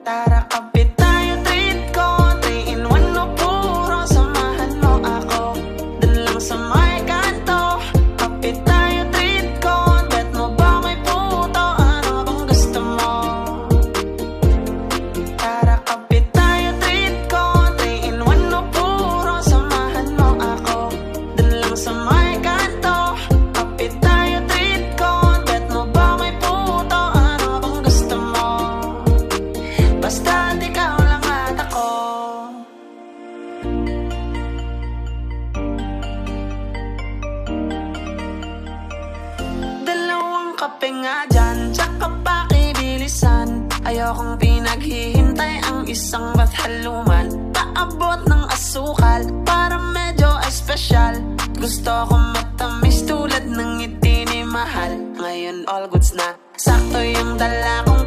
Tara kapit tayo, treat ko 3 in 1 no puro. Samahan mo ako dun lang sa may kanto. Kapit tayo, treat ko. Bet mo ba may puto? Ano bang gusto mo? Tara kapit tayo, treat ko 3 in 1 no puro. Samahan mo ako dun lang sa may kanto. Kapit tayo, treat ko. Bet mo ba may puto? Ano bang gusto mo? Basta ikaw lang at ako. Dalawang kape nga dyan, tsaka pakibilisan. Ayokong pinaghihintay ang isang bathaluman. Paabot ng asukal para medyo espesyal. Gusto ko matamis tulad ng ngiti ni Mahal. Ngayon all goods na, sakto yung dala kong